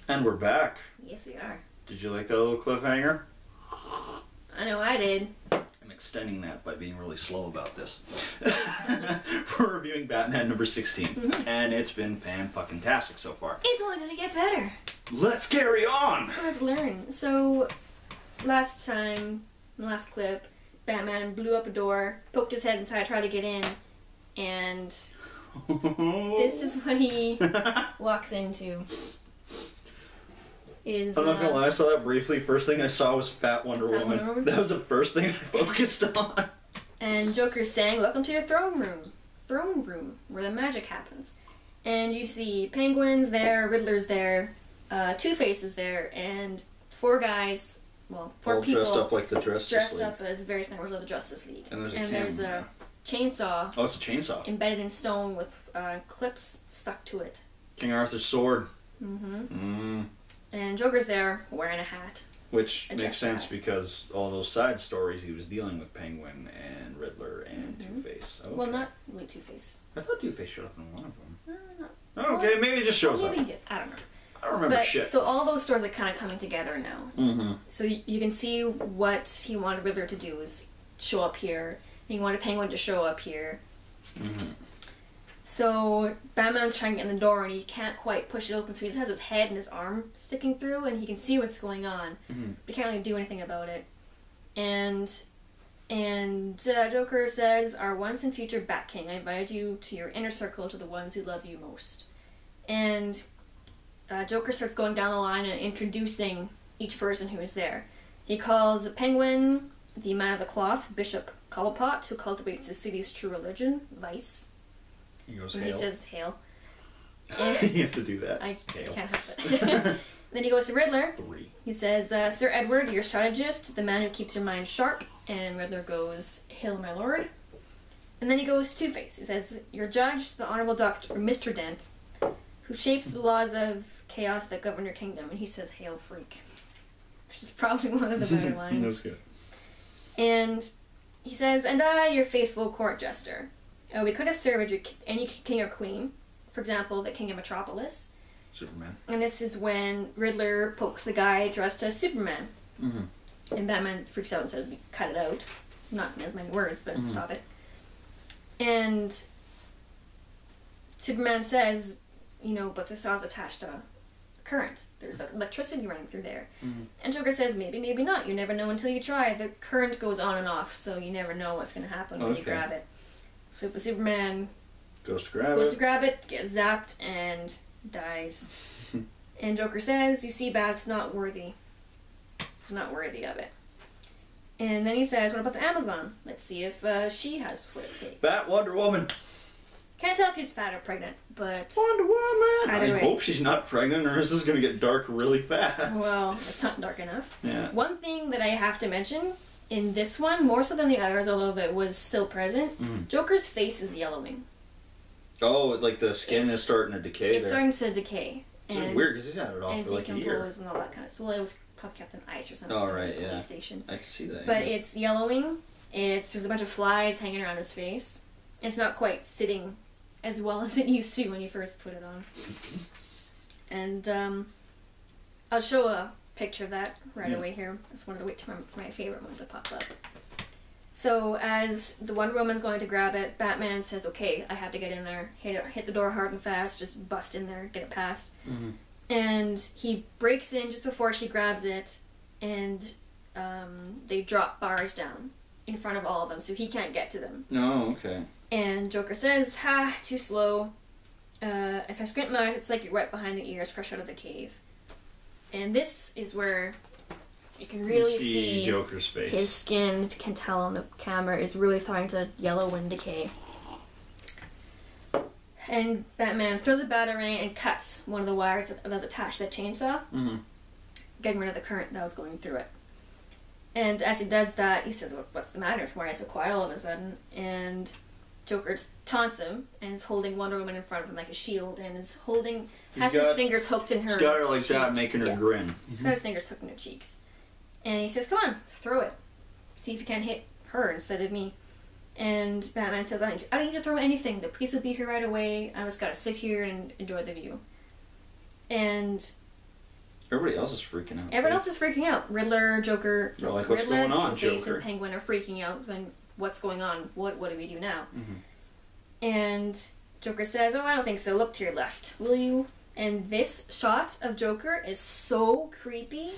And we're back. Yes, we are. Did you like that little cliffhanger? I know I did. I'm extending that by being really slow about this. We're reviewing Batman number 16, and it's been fan-fucking-tastic so far. It's only gonna get better. Let's carry on! Let's learn. So, last time, in the last clip, Batman blew up a door, poked his head inside, tried to get in, and this is what he walks into. I'm not gonna lie, I saw that briefly. First thing I saw was Fat Wonder Woman. That was the first thing I focused on. And Joker's saying, "Welcome to your throne room, where the magic happens." And you see Penguin's there, Riddler's there, Two-Face is there, and four guys, well, four people dressed up like the Justice League. up as various members of the Justice League. And there's a there's a chainsaw. Oh, it's a chainsaw. Embedded in stone with clips stuck to it. King Arthur's sword. And Joker's there wearing a hat. Which makes sense because all those side stories he was dealing with Penguin and Riddler and Two-Face. Okay. Well, not really Two-Face. I thought Two-Face showed up in one of them. No. Oh, okay, maybe it just shows up. Maybe he did. I don't know. I don't remember shit. So all those stories are kind of coming together now. So you can see what he wanted Riddler to do is show up here. And he wanted Penguin to show up here. So Batman's trying to get in the door and he can't quite push it open, so he just has his head and his arm sticking through and he can see what's going on. But he can't really do anything about it. And Joker says, "Our once and future Bat King, I invite you to your inner circle, to the ones who love you most." And Joker starts going down the line and introducing each person who is there. He calls Penguin the Man of the Cloth, Bishop Cobblepot, who cultivates the city's true religion, vice. He goes, He says, "Hail." You have to do that. I can't help it. Then he goes to Riddler. 3. He says, "Sir Edward, your strategist, the man who keeps your mind sharp." And Riddler goes, "Hail, my lord." And then he goes to Two-Face. He says, "Your judge, the Honorable Dr. Mr. Dent, who shapes the laws of chaos that govern your kingdom." And he says, "Hail, freak." Which is probably one of the better lines. That's good. And he says, "And I, your faithful court jester. We could have served any king or queen, for example, the king of Metropolis." Superman. And this is when Riddler pokes the guy dressed as Superman. And Batman freaks out and says, "Cut it out." Not in as many words, but stop it. And Superman says, "But the saw's attached to current. There's electricity running through there." And Joker says, "Maybe, maybe not. You never know until you try. The current goes on and off, so you never know what's going to happen when you grab it." So if the Superman goes to grab it, gets zapped, and dies. And Joker says, "You see, Bat's not worthy. It's not worthy of it." And then he says, "What about the Amazon? Let's see if she has what it takes." Fat Wonder Woman. Can't tell if she's fat or pregnant, but Wonder Woman! Either I way. hope she's not pregnant or this is going to get dark really fast. Well, it's not dark enough. Yeah. One thing that I have to mention in this one, more so than the others, although it was still present, Joker's face is yellowing. Oh, like the skin is starting to decay It's starting to decay. It's weird because he's had it off and for like a year. decompose and all that kind of stuff. Well, it was probably kept in ice or something. Oh, right, at the yeah. police station. I can see that. But yeah. it's yellowing. There's a bunch of flies hanging around his face. It's not quite sitting as well as it used to when you first put it on. And I'll show a picture of that right away here. I just wanted to wait for my favorite one to pop up. So as the Wonder Woman's going to grab it, Batman says, "Okay, I have to get in there. Hit the door hard and fast. Just bust in there, get it past." And he breaks in just before she grabs it, and they drop bars down in front of all of them, so he can't get to them. Oh, okay. And Joker says, "Ha, too slow. If I squint my eyes, it's like you're wet behind the ears, fresh out of the cave." And this is where you can really see Joker's face. His skin, if you can tell on the camera, is really starting to yellow and decay. And Batman throws a batarang and cuts one of the wires that was attached to the chainsaw, getting rid of the current that was going through it. And as he does that, he says, "What's the matter? Why are you so quiet all of a sudden?" And Joker taunts him and is holding Wonder Woman in front of him like a shield and is has his fingers hooked in her He's got her like cheeks. that, making her grin. He's got his fingers hooked in her cheeks. And he says, "Come on, throw it. See if you can hit her instead of me." And Batman says, I don't need to throw anything. The police will be here right away. I just gotta sit here and enjoy the view." And Everybody else is freaking out. Everyone else is freaking out. Riddler, Joker, They're like, what's Riddler, going on, Two-Face, Joker? and Penguin are freaking out. Then what's going on? What do we do now? Mm-hmm. And Joker says, "Oh, I don't think so. Look to your left, will you?" And this shot of Joker is so creepy.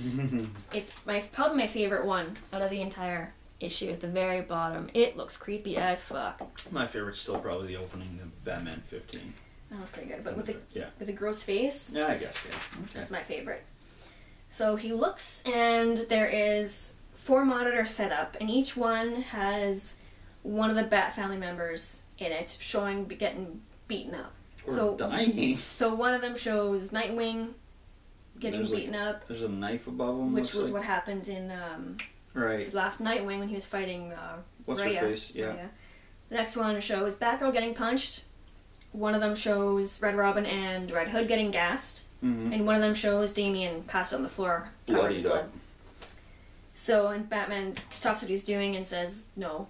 It's probably my favorite one out of the entire issue. At the very bottom, it looks creepy as fuck. My favorite's still probably the opening of Batman 15. That was pretty good, but with Yeah. the gross face, Yeah, I guess, yeah. Okay. that's my favorite. So he looks, and there is 4 monitors set up, and each one has one of the Bat family members in it, showing getting beaten up. Or dying. So one of them shows Nightwing getting There's beaten up, There's a knife above him. which was like. what happened in Right. the last Nightwing when he was fighting What's her Rhea. face? Yeah. Rhea. The next one shows Batgirl getting punched. One of them shows Red Robin and Red Hood getting gassed. Mm-hmm. And one of them shows Damian passed on the floor, covered in Bloodied blood. up. So, and Batman stops what he's doing and says, no.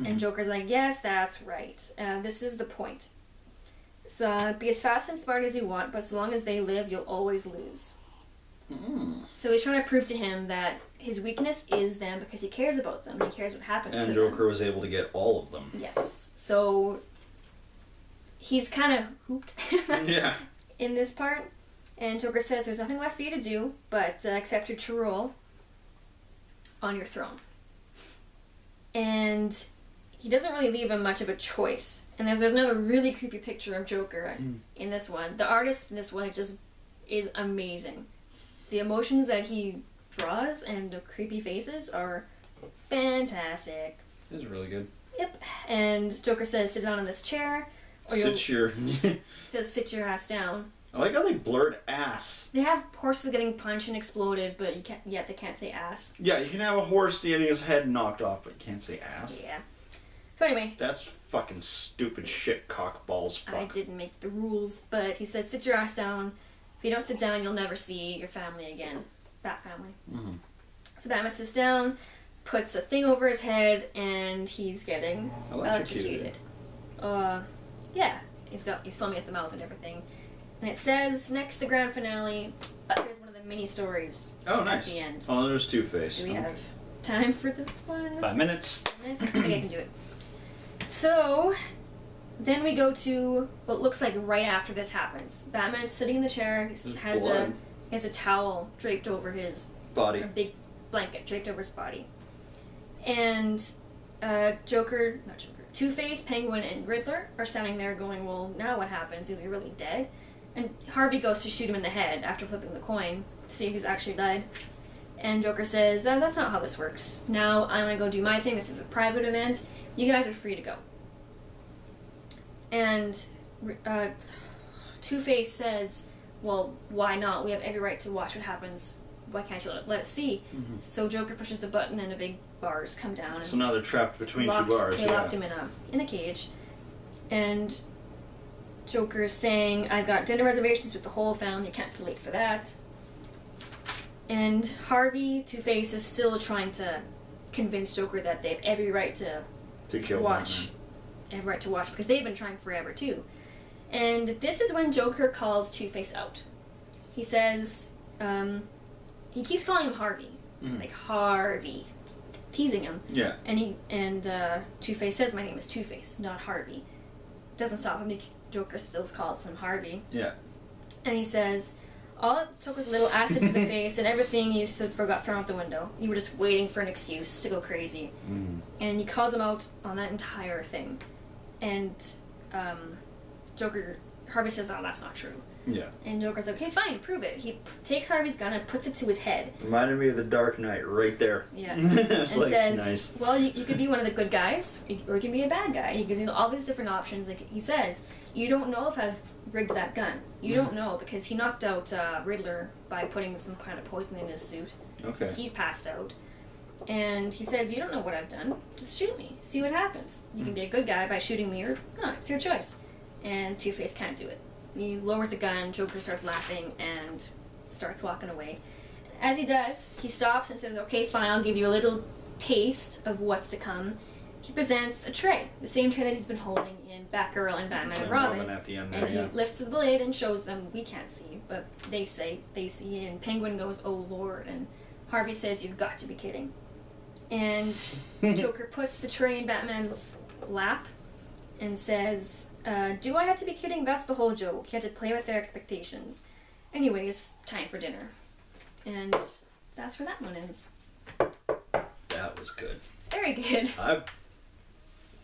And Joker's like, yes, that's right. This is the point. So, be as fast and smart as you want, but so long as they live, you'll always lose. Mm. So he's trying to prove to him that his weakness is them because he cares about them. He cares what happens to And them. Joker was able to get all of them. Yes. So he's kind of hooped Yeah. in this part. And Joker says there's nothing left for you to do but accept your true role on your throne. And he doesn't really leave him much of a choice. And there's another really creepy picture of Joker in this one. The artist in this one just is amazing. The emotions that he draws and the creepy faces are fantastic. It was really good. Yep. And Joker says, sit down in this chair. Or says, sit your ass down. I like how they blurred ass. They have horses getting punched and exploded, but yet they can't say ass. Yeah, you can have a horse getting his head knocked off, but you can't say ass. Yeah. So anyway. That's fucking stupid shit, cockballs, fuck. I didn't make the rules, but he says, sit your ass down. If you don't sit down, you'll never see your family again. Bat family. Mm-hmm. So Batman sits down, puts a thing over his head, and he's getting electrocuted. Yeah. He's foaming at the mouth and everything. And it says next to the grand finale, here's one of the mini stories. Oh, nice. At the end. Oh, there's Two-Face. Do we have time for this one? 5 minutes. 5 minutes? I think I can do it. So, then we go to what looks like right after this happens. Batman's sitting in the chair. He has a towel draped over his body. A big blanket draped over his body. And Two-Face, Penguin, and Riddler are standing there going, well, now what happens? Is he really dead? And Harvey goes to shoot him in the head after flipping the coin to see if he's actually dead. And Joker says, that's not how this works. Now I'm going to go do my thing. This is a private event. You guys are free to go. And Two-Face says, well, why not? We have every right to watch what happens. Why can't you let us see? Mm-hmm. So Joker pushes the button and the big bars come down. So now they're trapped between two bars. They locked him in a cage. And Joker's saying, I've got dinner reservations with the whole family. You can't be late for that. And Harvey, Two-Face, is still trying to convince Joker that they have every right to kill watch. Batman. Every right to watch, because they've been trying forever, too. And this is when Joker calls Two-Face out. He says, he keeps calling him Harvey. Mm-hmm. Like, Harvey. Teasing him. Yeah. And Two-Face says, my name is Two-Face, not Harvey. Doesn't stop him because Joker still calls him Harvey. Yeah. And he says, all it took was a little acid to the face and everything you stood for got thrown out the window. You were just waiting for an excuse to go crazy. Mm-hmm. And he calls him out on that entire thing. And Harvey says, oh, that's not true. Yeah. And Joker's like, okay, fine, prove it. He takes Harvey's gun and puts it to his head. Reminded me of the Dark Knight right there. Yeah. It's and like, says, nice. well, you could be one of the good guys, or you can be a bad guy. He gives you all these different options. Like he says, you don't know if I've rigged that gun. You don't know because he knocked out Riddler by putting some kind of poison in his suit. Okay. He's passed out. And he says, you don't know what I've done. Just shoot me. See what happens. You can be a good guy by shooting me, or no, it's your choice. And Two-Face can't do it. He lowers the gun, Joker starts laughing, and starts walking away. As he does, he stops and says, okay, fine, I'll give you a little taste of what's to come. he presents a tray, the same tray that he's been holding in Batgirl and Batman and Robin. at the end there, And yeah. he lifts the lid and shows them, we can't see, but they say they see, and Penguin goes, oh Lord, and Harvey says, you've got to be kidding. And Joker puts the tray in Batman's lap and says, do I have to be kidding? That's the whole joke. You had to play with their expectations. Anyways, time for dinner. And that's where that one ends. That was good. It's very good.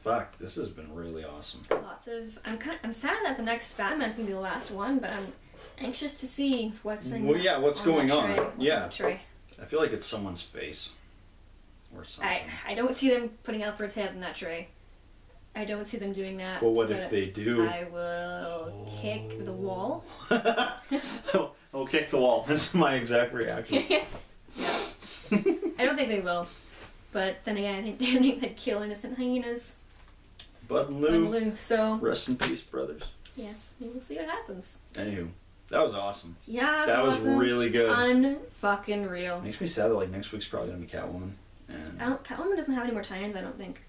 Fuck, this has been really awesome. Lots of. I'm sad that the next Batman's gonna be the last one, but I'm anxious to see what's in. Well, yeah, what's going that on? tray. What's Yeah. on the tray. I feel like it's someone's face. Or something. I don't see them putting Alfred's head in that tray. I don't see them doing that. Well, what if but they do? I will kick the wall. I'll kick the wall. That's my exact reaction. Yeah. I don't think they will. But then again, I think they'd kill innocent hyenas. Bud and Bud and Lou, Lou. So rest in peace, brothers. yes, we will see what happens. Anywho, that was awesome. Yeah, That was awesome. really good. Unfucking real. Makes me sad that like next week's probably gonna be Catwoman. And... Catwoman doesn't have any more tie-ins, I don't think.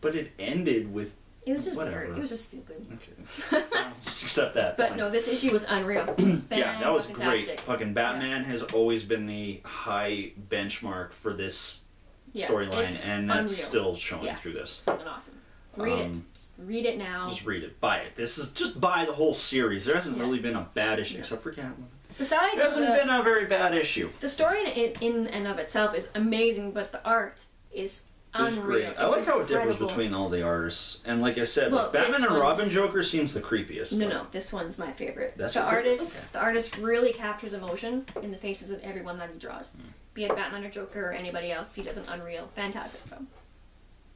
But it ended with. It was just Whatever. weird. It was just stupid. Okay. Just accept that. But fine. no, this issue was unreal. Yeah, that was great. Fan-fucking-tastic. Fucking Batman has always been the high benchmark for this Yeah, storyline, it's and that's unreal. still showing Yeah. through this. Fucking awesome. Read it. Just read it now. Just read it. Buy it. This is just buy the whole series. There hasn't Yeah. really been a bad issue, No. except for Catwoman. Besides, There hasn't been a very bad issue. the story in and of itself is amazing, but the art is It's unreal. great. I like how it differs Incredible. between all the artists. And like I said, Well, like Batman this and one- Robin Joker seems the creepiest. No, this one's my favorite. That's the your favorite? artist, Okay. the artist really captures emotion in the faces of everyone that he draws. Be it Batman or Joker or anybody else, he does an unreal, fantastic job.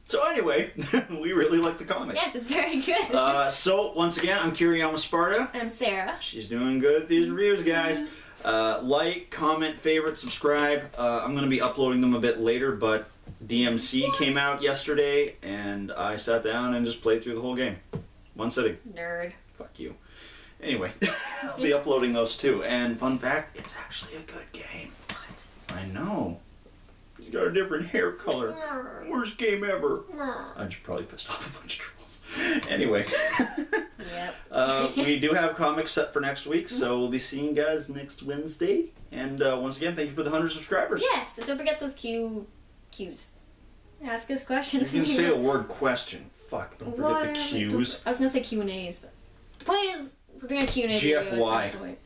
So anyway, we really like the comics. Yes, it's very good. So once again, I'm Kiriyama Sparta. I'm Sarah. She's doing good at these reviews, guys. Like, comment, favorite, subscribe. I'm going to be uploading them a bit later, but DMC came out yesterday, and I sat down and just played through the whole game. One sitting. Nerd. Fuck you. Anyway, I'll be uploading those too. And fun fact, it's actually a good game. What? I know. He's got a different hair color. Worst game ever. Yep. I just probably pissed off a bunch of trolls. Anyway. We do have comics set for next week, so we'll be seeing you guys next Wednesday. And once again, thank you for the 100 subscribers. Yes, and don't forget those cues. Ask us questions. You can say the word question. Fuck, don't forget the cues. I was gonna say Q&As, but the point is, we're doing a Q&A video at GFY. some point.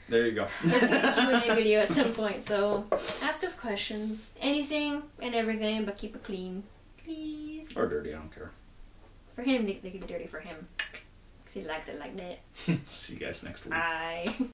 There you go. We're doing a Q&A video at some point, so ask us questions. Anything and everything, but keep it clean. Please. Or dirty, I don't care. For him, they could be dirty for him. Because he likes it like that. See you guys next week. Bye.